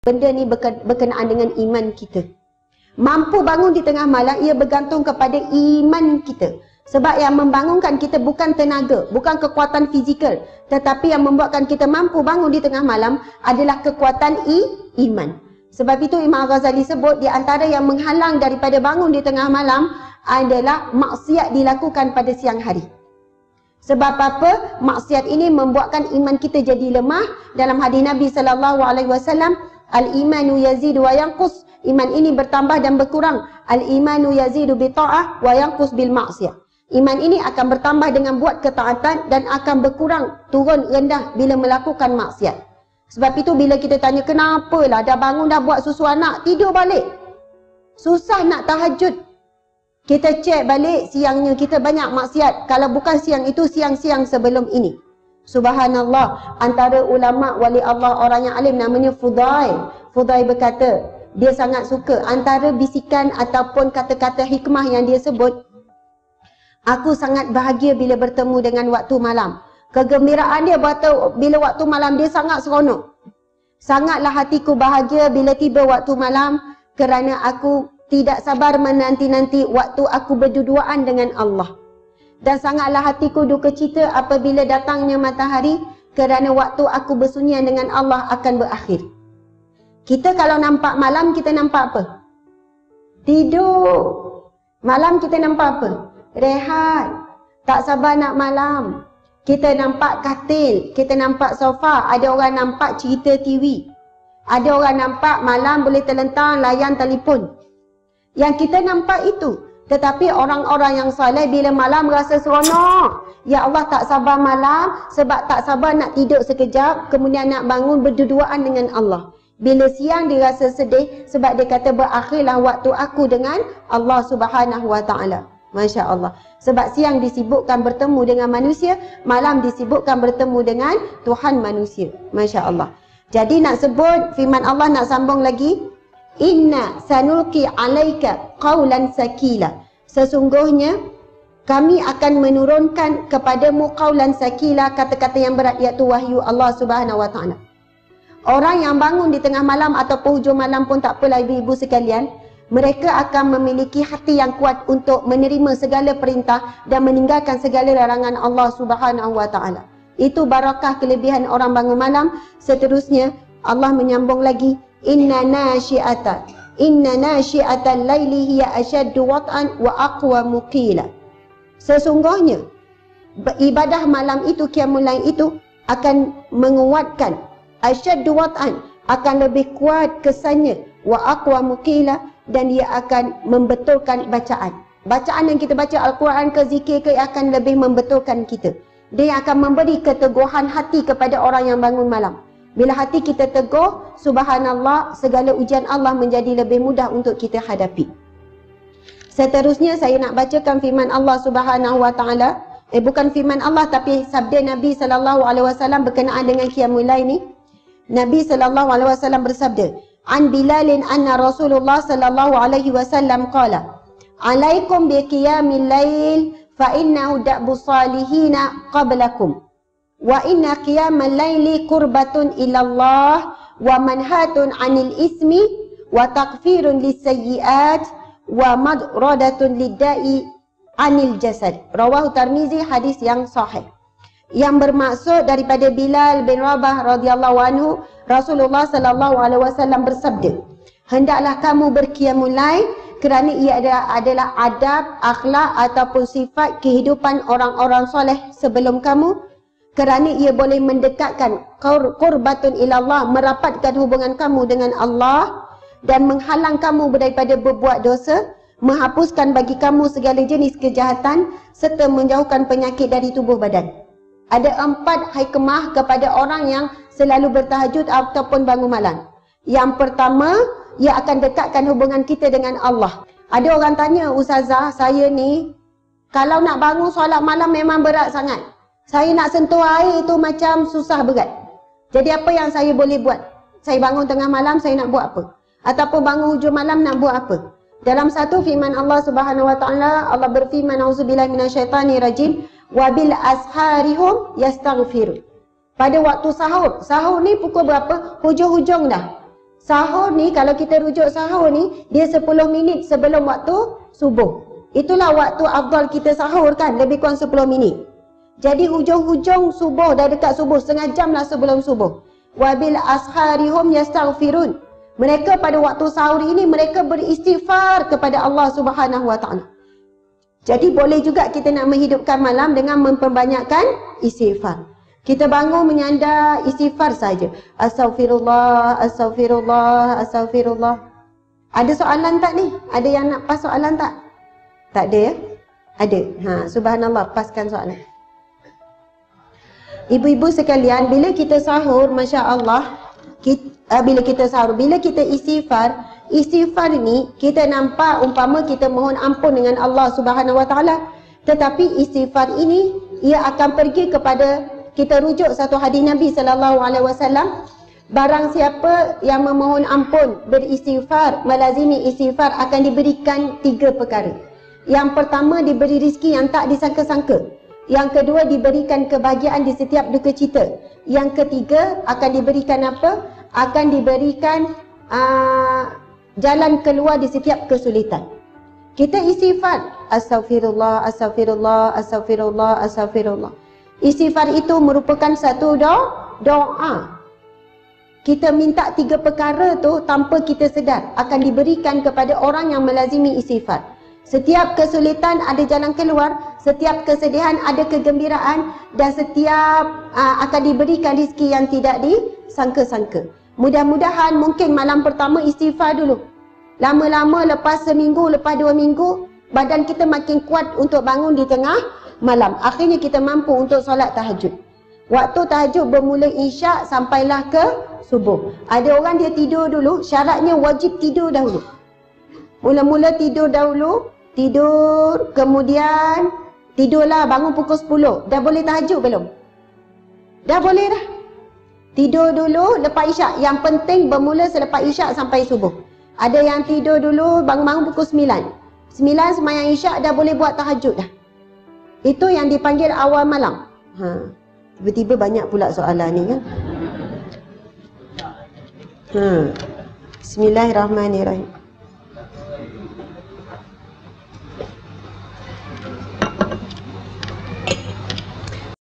Benda ni berkenaan dengan iman kita. Mampu bangun di tengah malam, ia bergantung kepada iman kita. Sebab yang membangunkan kita bukan tenaga, bukan kekuatan fizikal, tetapi yang membuatkan kita mampu bangun di tengah malam adalah kekuatan iman. Sebab itu Imam Ghazali sebut di antara yang menghalang daripada bangun di tengah malam adalah maksiat dilakukan pada siang hari. Sebab apa? Maksiat ini membuatkan iman kita jadi lemah. Dalam hadis Nabi SAW, al-imanu yazidu wa yanqus. Iman ini bertambah dan berkurang. Al-imanu yazidu bi ta'ah wa yanqus bil ma'siyah. Iman ini akan bertambah dengan buat ketaatan dan akan berkurang, turun rendah bila melakukan maksiat. Sebab itu bila kita tanya kenapa lah dah bangun dah buat susu anak, tidur balik. Susah nak tahajud. Kita cek balik siangnya kita banyak maksiat. Kalau bukan siang itu, siang-siang sebelum ini. Subhanallah, antara ulama wali Allah orang yang alim namanya Fudail. Fudail berkata, dia sangat suka antara bisikan ataupun kata-kata hikmah yang dia sebut, aku sangat bahagia bila bertemu dengan waktu malam. Kegembiraan dia bila waktu malam dia sangat seronok. Sangatlah hatiku bahagia bila tiba waktu malam kerana aku tidak sabar menanti-nanti waktu aku berduaan dengan Allah. Dan sangatlah hatiku duka cita apabila datangnya matahari kerana waktu aku bersunyian dengan Allah akan berakhir. Kita kalau nampak malam, kita nampak apa? Tidur. Malam kita nampak apa? Rehat. Tak sabar nak malam. Kita nampak katil, kita nampak sofa, ada orang nampak cerita TV. Ada orang nampak malam boleh terlentang layan telefon. Yang kita nampak itu. Tetapi orang-orang yang soleh bila malam rasa seronok. Ya Allah, tak sabar malam sebab tak sabar nak tidur sekejap, kemudian nak bangun berduaan dengan Allah. Bila siang dia rasa sedih sebab dia kata berakhirlah waktu aku dengan Allah Subhanahu Wa Taala. Masya Allah. Sebab siang disibukkan bertemu dengan manusia, malam disibukkan bertemu dengan Tuhan manusia. Masya Allah. Jadi nak sebut firman Allah, nak sambung lagi. Inna sanulqi alaika qawlan sakila. Sesungguhnya kami akan menurunkan kepadamu qawlan sakila, kata-kata yang berat, iaitu wahyu Allah Subhanahu Wa Taala. Orang yang bangun di tengah malam atau hujung malam pun tak apalah ibu-ibu sekalian, mereka akan memiliki hati yang kuat untuk menerima segala perintah dan meninggalkan segala larangan Allah Subhanahu Wa Taala. Itu barakah kelebihan orang bangun malam. Seterusnya Allah menyambung lagi, Inna nasyi'atal laili hiya ashaddu wat'an wa aqwamu qila. Sesungguhnya ibadah malam itu, qiyamul lail itu akan menguatkan, ashaddu wat'an, akan lebih kuat kesannya, wa aqwamu qila, dan dia akan membetulkan bacaan. Bacaan yang kita baca Al-Quran ke zikir ke akan lebih membetulkan kita. Dia akan memberi keteguhan hati kepada orang yang bangun malam. Bila hati kita teguh, subhanallah, segala ujian Allah menjadi lebih mudah untuk kita hadapi. Seterusnya saya nak bacakan firman Allah Subhanahu Wa Taala. Bukan firman Allah tapi sabda Nabi SAW berkenaan dengan qiyamul lail ni. Nabi SAW bersabda, An Bilalin anna Rasulullah SAW qala, Alaikum bi qiyamil lail fa innahu da'bu salihina qablakum. Wa inna qiyamal laili qurbatun ilallah wa manhatun 'anil ismi wa takfirun lisayyi'at wa madradatun lidda'i 'anil jasad. Rawahu Tirmizi, hadis yang sahih. Yang bermaksud daripada Bilal bin Rabah radhiyallahu anhu, Rasulullah sallallahu alaihi wasallam bersabda, hendaklah kamu berqiyamul lail kerana ia adalah adab, akhlak ataupun sifat kehidupan orang-orang soleh sebelum kamu, kerana ia boleh mendekatkan qurbatun ilallah, merapatkan hubungan kamu dengan Allah dan menghalang kamu daripada berbuat dosa, menghapuskan bagi kamu segala jenis kejahatan serta menjauhkan penyakit dari tubuh badan. Ada 4 hikmah kepada orang yang selalu bertahajud ataupun bangun malam. Yang pertama, ia akan dekatkan hubungan kita dengan Allah. Ada orang tanya, Ustazah, saya ni kalau nak bangun solat malam memang berat sangat. Saya nak sentuh air itu macam susah berat. Jadi apa yang saya boleh buat? Saya bangun tengah malam, saya nak buat apa? Ataupun bangun hujung malam nak buat apa? Dalam satu firman Allah Subhanahu Wa Taala, Allah berfirman, auzubillahi minasyaitanir rajim, wa bil asharihum yastaghfirun. Pada waktu sahur. Sahur ni pukul berapa? Hujung-hujung dah. Sahur ni, kalau kita rujuk sahur ni, dia 10 minit sebelum waktu subuh. Itulah waktu afdal kita sahur kan, lebih kurang 10 minit. Jadi hujung-hujung subuh, dah dekat subuh, setengah jam lah sebelum subuh. Wabil asharihum yastaghfirun. Mereka pada waktu sahur ini, mereka beristighfar kepada Allah Subhanahu Wa Taala. Jadi boleh juga kita nak menghidupkan malam dengan memperbanyakkan istighfar. Kita bangun menyandar istighfar saja. Astaghfirullah, astaghfirullah, astaghfirullah. Ada soalan tak ni? Ada yang nak pas soalan tak? Tak ada ya? Ada. Subhanallah, paskan soalan. Ibu-ibu sekalian, bila kita sahur, masya-Allah, bila kita sahur, bila kita istighfar, istighfar ni kita nampak umpama kita mohon ampun dengan Allah Subhanahu Wa Taala. Tetapi istighfar ini ia akan pergi kepada, kita rujuk satu hadis Nabi sallallahu alaihi wasallam, barang siapa yang memohon ampun, beristighfar, melazimi istighfar, akan diberikan 3 perkara. Yang pertama, diberi rezeki yang tak disangka-sangka. Yang kedua, diberikan kebahagiaan di setiap duka cita. Yang ketiga, akan diberikan apa? Akan diberikan jalan keluar di setiap kesulitan. Kita istighfar, astaghfirullah, astaghfirullah, astaghfirullah, astaghfirullah. Istighfar itu merupakan satu doa. Kita minta 3 perkara tu tanpa kita sedar, akan diberikan kepada orang yang melazimi istighfar. Setiap kesulitan ada jalan keluar, setiap kesedihan ada kegembiraan, dan setiap akan diberikan rezeki yang tidak disangka-sangka. Mudah-mudahan mungkin malam pertama istighfar dulu. Lama-lama lepas seminggu, lepas 2 minggu, badan kita makin kuat untuk bangun di tengah malam. Akhirnya kita mampu untuk solat tahajud. Waktu tahajud bermula isyak sampailah ke subuh. Ada orang dia tidur dulu, syaratnya wajib tidur dahulu. Mula-mula tidur dahulu, tidur, kemudian tidurlah bangun pukul 10. Dah boleh tahajud belum? Dah boleh dah. Tidur dulu lepas isyak. Yang penting bermula selepas isyak sampai subuh. Ada yang tidur dulu bangun-bangun pukul 9. 9 sembahyang isyak dah boleh buat tahajud dah. Itu yang dipanggil awal malam. Tiba-tiba banyak pula soalan ni kan. Bismillahirrahmanirrahim.